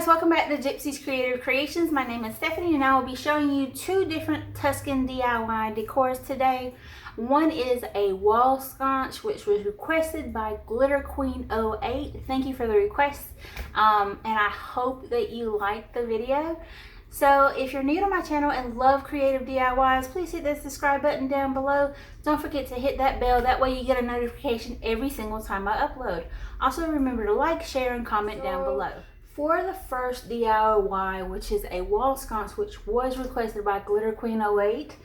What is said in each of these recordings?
guys, welcome back to Gypsy's Creative Creations. My name is Stephanie and I will be showing you two different Tuscan DIY decors today. One is a wall sconce, which was requested by Glitter Queen 08. Thank you for the request, and I hope that you liked the video. So if you're new to my channel and love creative DIYs, please hit that subscribe button down below. Don't forget to hit that bell, that way you get a notification every single time I upload. Also remember to like, share, and comment down below. For the first DIY, which is a wall sconce, which was requested by Glitter Queen 08,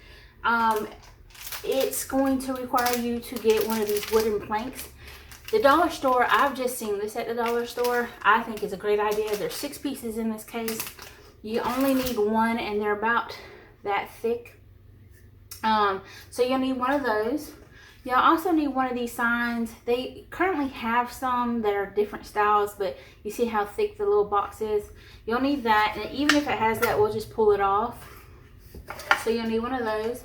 it's going to require you to get one of these wooden planks. The dollar store, I've just seen this at the dollar store. I think it's a great idea. There's 6 pieces in this case. You only need one and they're about that thick. So you'll need one of those. You'll also need one of these signs. They currently have some that are different styles, but you see how thick the little box is? You'll need that, and even if it has that, we'll just pull it off. So you'll need one of those.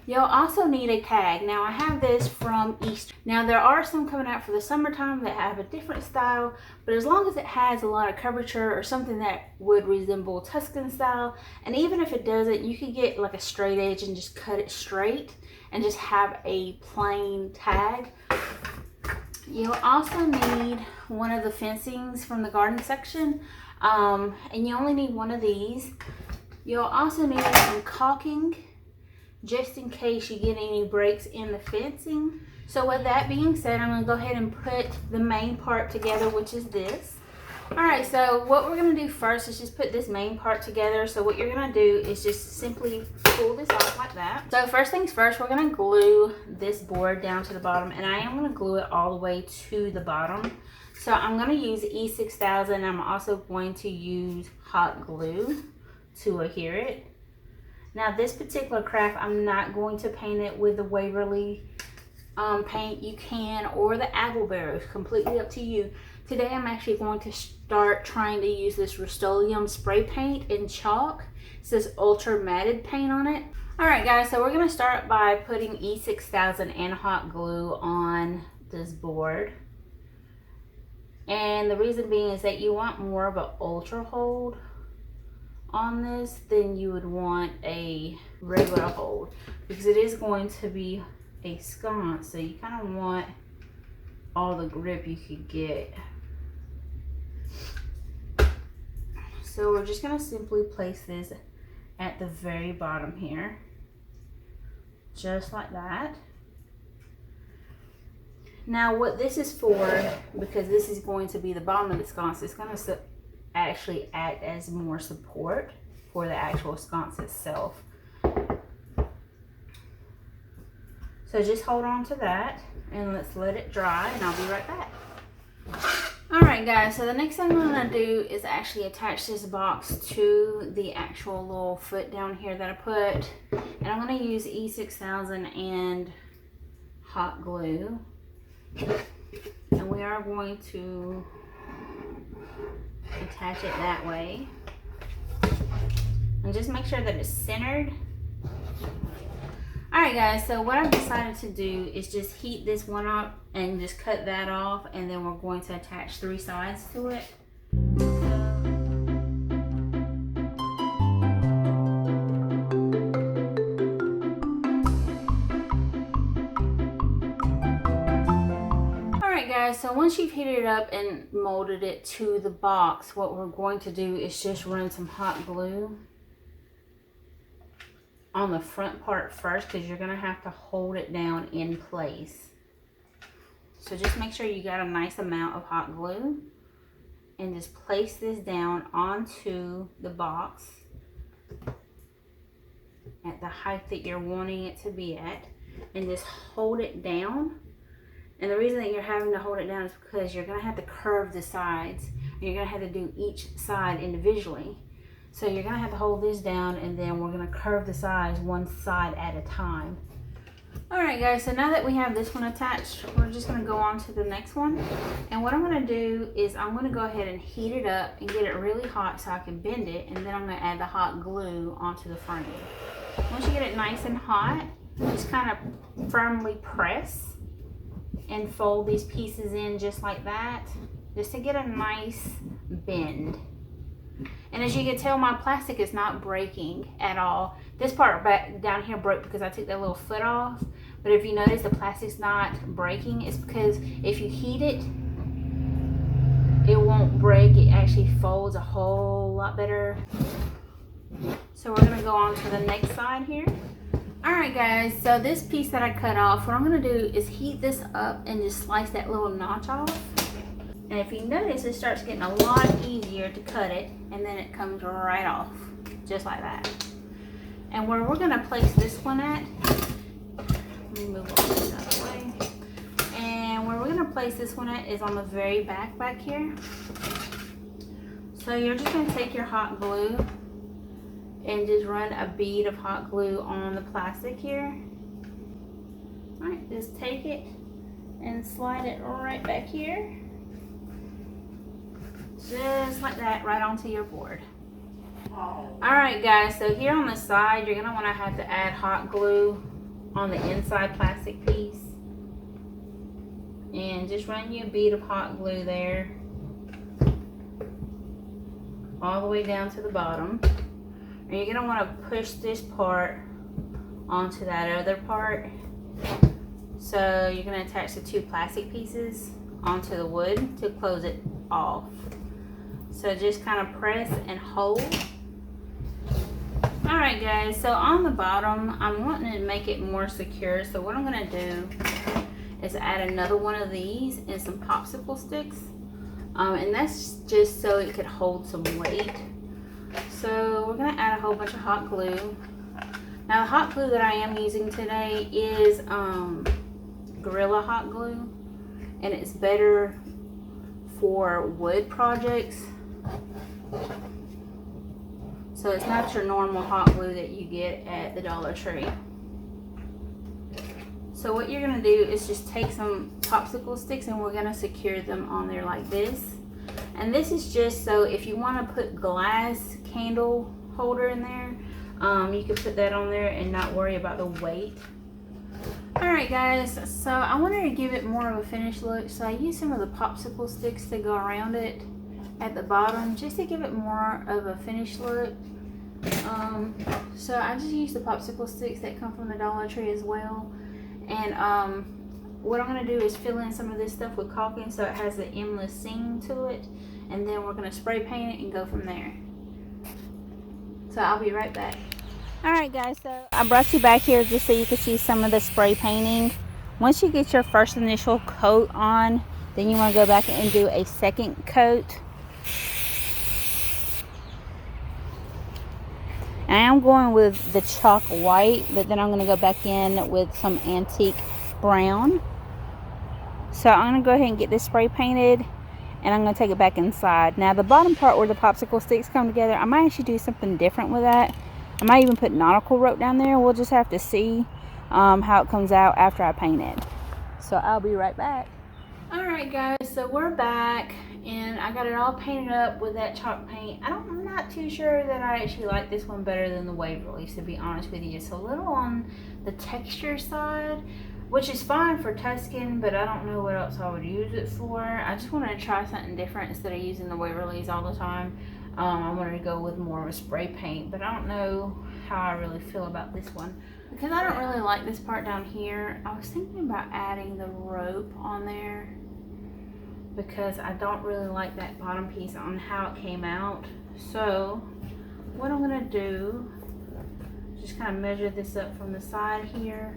You'll also need a tag. Now I have this from Easter. Now there are some coming out for the summertime that have a different style, but as long as it has a lot of curvature or something that would resemble Tuscan style, and even if it doesn't, you could get like a straight edge and just cut it straight and just have a plain tag. You'll also need one of the fencings from the garden section, and you only need one of these. You'll also need some caulking, just in case you get any breaks in the fencing. So with that being said, I'm gonna go ahead and put the main part together, which is this. All right, so what we're gonna do first is just put this main part together. So what you're gonna do is just simply pull this off like that. So first things first, we're gonna glue this board down to the bottom, and I am gonna glue it all the way to the bottom. So I'm gonna use E6000. I'm also going to use hot glue to adhere it. Now this particular craft, I'm not going to paint it with the Waverly paint. You can, or the Appleberry, completely up to you. Today I'm actually going to start trying to use this Rust-Oleum spray paint in chalk. It says ultra matted paint on it. Alright guys, so we're going to start by putting E6000 and hot glue on this board. And the reason being is that you want more of an ultra hold on this than you would want a regular hold, because it is going to be a sconce, so you kind of want all the grip you could get. So we're just going to simply place this at the very bottom here, just like that. Now what this is for, because this is going to be the bottom of the sconce, it's going to actually act as more support for the actual sconce itself. So just hold on to that and let's let it dry, and I'll be right back. Alright guys, so the next thing I'm going to do is actually attach this box to the actual little foot down here that I put, and I'm going to use E6000 and hot glue, and we are going to attach it that way, and just make sure that it's centered. Alright guys, so what I've decided to do is just heat this one up and just cut that off, and then we're going to attach 3 sides to it. Guys, so once you've heated it up and molded it to the box, what we're going to do is just run some hot glue on the front part first, because you're going to have to hold it down in place. So just make sure you got a nice amount of hot glue, and just place this down onto the box at the height that you're wanting it to be at, and just hold it down. And the reason that you're having to hold it down is because you're going to have to curve the sides, and you're going to have to do each side individually. So you're going to have to hold this down, and then we're going to curve the sides one side at a time. Alright guys, so now that we have this one attached, we're just going to go on to the next one. And what I'm going to do is I'm going to go ahead and heat it up and get it really hot so I can bend it, and then I'm going to add the hot glue onto the frame. Once you get it nice and hot, just kind of firmly press and fold these pieces in just like that, just to get a nice bend. And as you can tell, my plastic is not breaking at all. This part back down here broke because I took that little foot off. But if you notice the plastic's not breaking, it's because if you heat it, it won't break. It actually folds a whole lot better. So we're gonna go on to the next side here. Alright guys, so this piece that I cut off, what I'm gonna do is heat this up and just slice that little notch off. And if you notice, it starts getting a lot easier to cut it, and then it comes right off, just like that. And where we're gonna place this one at, let me move all this out of the way. And where we're gonna place this one at is on the very back here. So you're just gonna take your hot glue and just run a bead of hot glue on the plastic here. All right, just take it and slide it right back here. Just like that, right onto your board. Alright guys, so here on the side, you're going to want to have to add hot glue on the inside plastic piece. And just run you a bead of hot glue there. All the way down to the bottom. And you're going to want to push this part onto that other part. So you're going to attach the two plastic pieces onto the wood to close it off. So just kind of press and hold. Alright guys, so on the bottom, I'm wanting to make it more secure. So what I'm going to do is add another one of these and some popsicle sticks. And that's just so it could hold some weight. So we're going to add a whole bunch of hot glue. Now the hot glue that I am using today is Gorilla hot glue. And it's better for wood projects. So it's not your normal hot glue that you get at the Dollar Tree. So what you're going to do is just take some popsicle sticks and we're going to secure them on there like this. And this is just so if you want to put glass candle holder in there, you can put that on there and not worry about the weight. Alright guys, so I wanted to give it more of a finished look, so I used some of the popsicle sticks to go around it at the bottom just to give it more of a finished look. So I just used the popsicle sticks that come from the Dollar Tree as well. And what I'm going to do is fill in some of this stuff with caulking so it has the endless seam to it. And then we're going to spray paint it and go from there. So I'll be right back. Alright guys, so I brought you back here just so you can see some of the spray painting. Once you get your first initial coat on, then you want to go back and do a second coat. And I am going with the chalk white, but then I'm going to go back in with some antique brown. So I'm going to go ahead and get this spray painted, and I'm going to take it back inside. Now the bottom part where the popsicle sticks come together, I might actually do something different with that. I might even put nautical rope down there. We'll just have to see how it comes out after I paint it. So I'll be right back. Alright guys, so we're back and I got it all painted up with that chalk paint. I'm not too sure that I actually like this one better than the Waverly, to be honest with you. It's a little on the texture side, which is fine for Tuscan, but I don't know what else I would use it for. I just wanted to try something different instead of using the Waverlys all the time. I wanted to go with more of a spray paint, but I don't know how I really feel about this one. Because I don't really like this part down here, I was thinking about adding the rope on there because I don't really like that bottom piece on how it came out. So what I'm going to do, just kind of measure this up from the side here.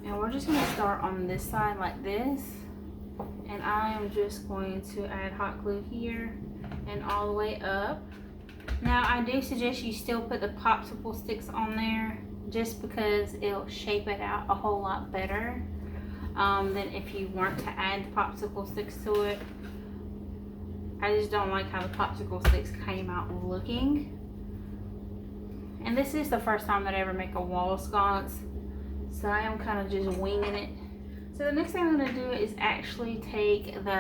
And we're just going to start on this side like this. And I am just going to add hot glue here and all the way up. Now I do suggest you still put the popsicle sticks on there just because it'll shape it out a whole lot better than if you weren't to add popsicle sticks to it. I just don't like how the popsicle sticks came out looking. And this is the first time that I ever make a wall sconce, so I am kind of just winging it. So the next thing I'm going to do is actually take the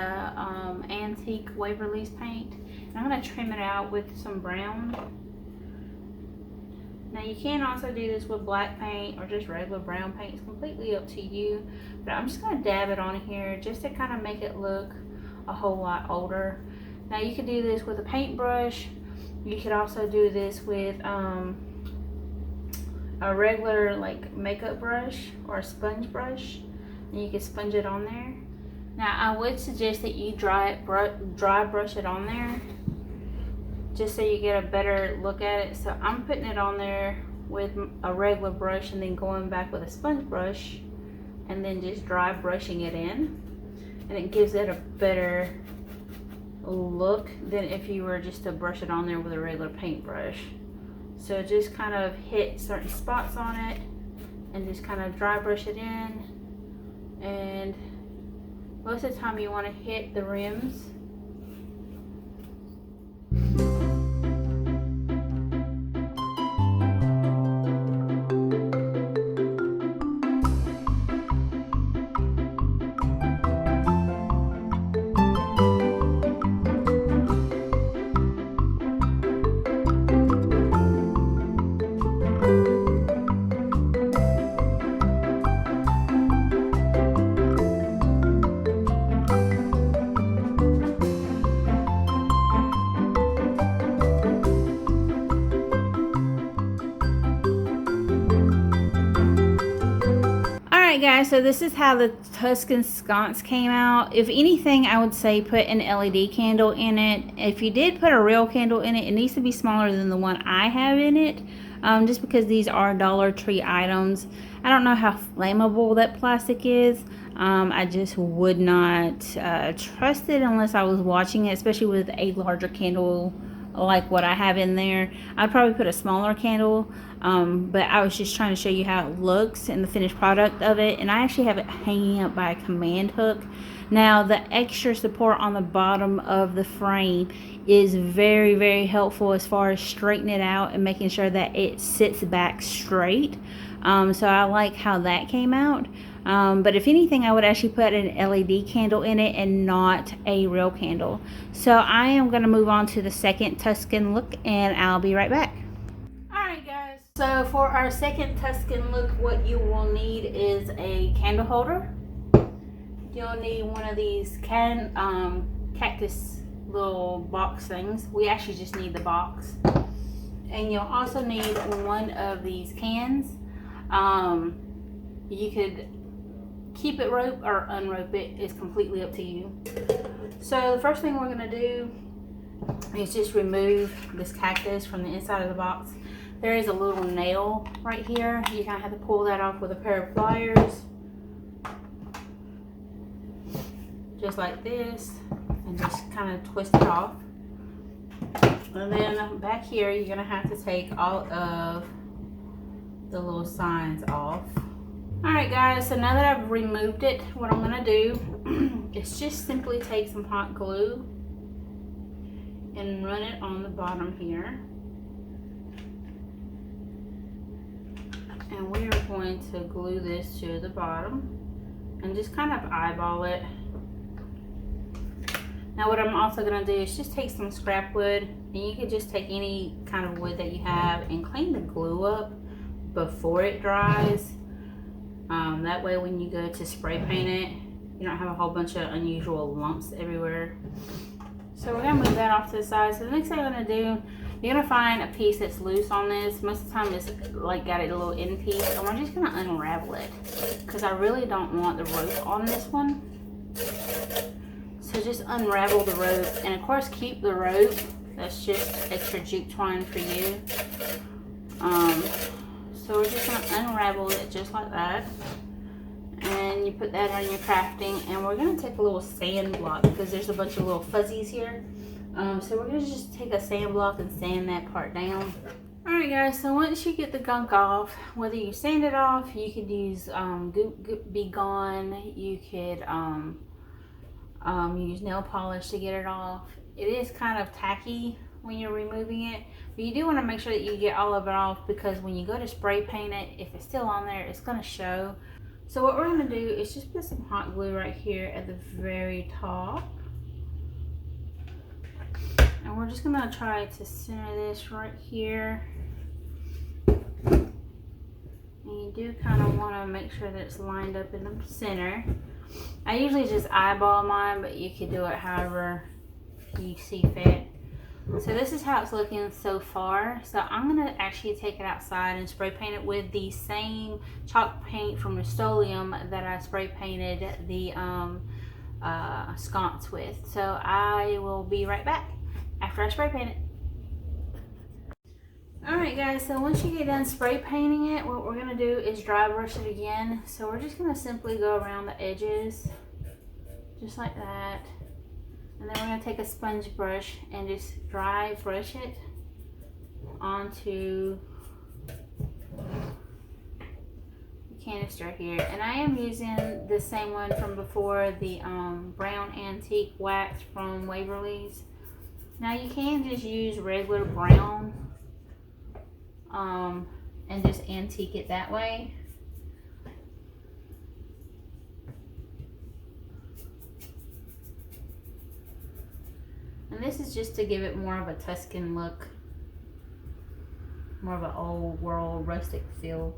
antique Waverly's paint, and I'm going to trim it out with some brown. Now you can also do this with black paint or just regular brown paint. It's completely up to you, but I'm just going to dab it on here just to kind of make it look a whole lot older. Now you could do this with a paintbrush. You could also do this with a regular like makeup brush or a sponge brush, and you can sponge it on there. Now I would suggest that you dry brush it on there, just so you get a better look at it. So I'm putting it on there with a regular brush and then going back with a sponge brush and then just dry brushing it in, and it gives it a better look than if you were just to brush it on there with a regular paintbrush. So just kind of hit certain spots on it and just kind of dry brush it in, and most of the time you want to hit the rims. Guys, so this is how the Tuscan Sconce came out. If anything, I would say put an LED candle in it. If you did put a real candle in it, it needs to be smaller than the one I have in it, just because these are Dollar Tree items. I don't know how flammable that plastic is. I just would not trust it unless I was watching it, especially with a larger candle like what I have in there. I'd probably put a smaller candle, but I was just trying to show you how it looks and the finished product of it. And I actually have it hanging up by a command hook. Now the extra support on the bottom of the frame is very, very helpful as far as straightening it out and making sure that it sits back straight. So I like how that came out. But if anything, I would actually put an LED candle in it and not a real candle. So I am going to move on to the second Tuscan look, and I'll be right back. Alright guys, so for our second Tuscan look, what you will need is a candle holder. You'll need one of these cactus little box things. We actually just need the box. And you'll also need one of these cans. You could keep it rope or unrope it, is completely up to you. So the first thing we're going to do is just remove this cactus from the inside of the box. There is a little nail right here. You kind of have to pull that off with a pair of pliers, just like this, and just kind of twist it off. And then back here you're going to have to take all of the little signs off. Alright guys, so now that I've removed it, what I'm going to do is just simply take some hot glue and run it on the bottom here. And we are going to glue this to the bottom and just kind of eyeball it. Now what I'm also going to do is just take some scrap wood, and you could just take any kind of wood that you have and clean the glue up before it dries. That way when you go to spray paint it, you don't have a whole bunch of unusual lumps everywhere. So we're going to move that off to the side. So the next thing I'm going to do, you're going to find a piece that's loose on this. Most of the time it's like got a little end piece, and we're just going to unravel it because I really don't want the rope on this one. So just unravel the rope, and of course keep the rope. That's just extra jute twine for you. So we're just going to unravel it just like that. And you put that on your crafting, and we're going to take a little sand block because there's a bunch of little fuzzies here. So we're going to just take a sand block and sand that part down. Alright guys, so once you get the gunk off, whether you sand it off, you could use Be Gone, you could use nail polish to get it off. It is kind of tacky when you're removing it, but you do want to make sure that you get all of it off, because when you go to spray paint it, if it's still on there, it's going to show. So what we're going to do is just put some hot glue right here at the very top, and we're just going to try to center this right here. And you do kind of want to make sure that it's lined up in the center. I usually just eyeball mine, but you could do it however you see fit. So this is how it's looking so far. So I'm gonna actually take it outside and spray paint it with the same chalk paint from Rust-Oleum that I spray painted the sconce with. So I will be right back after I spray paint it. Alright guys, so once you get done spray painting it, what we're going to do is dry brush it again. So we're just going to simply go around the edges, just like that. And then we're going to take a sponge brush and just dry brush it onto the canister here. And I am using the same one from before, the brown antique wax from Waverly's. Now you can just use regular brown and just antique it that way. And this is just to give it more of a Tuscan look, more of an old world rustic feel.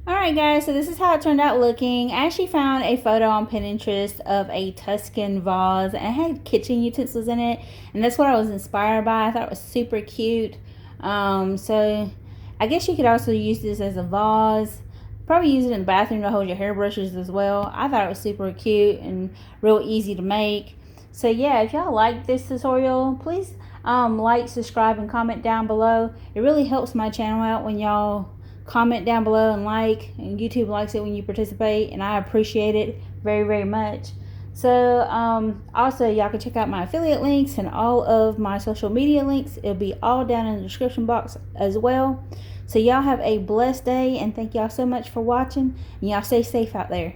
Alright guys, so this is how it turned out looking. I actually found a photo on Pinterest of a Tuscan vase and it had kitchen utensils in it, and that's what I was inspired by. I thought it was super cute. So I guess you could also use this as a vase. Probably use it in the bathroom to hold your hairbrushes as well. I thought it was super cute and real easy to make. So yeah, if y'all like this tutorial, please like, subscribe, and comment down below. It really helps my channel out when y'all comment down below and like, and YouTube likes it when you participate, and I appreciate it very, very much. So also y'all can check out my affiliate links and all of my social media links. It'll be all down in the description box as well. So y'all have a blessed day, and thank y'all so much for watching, and y'all stay safe out there.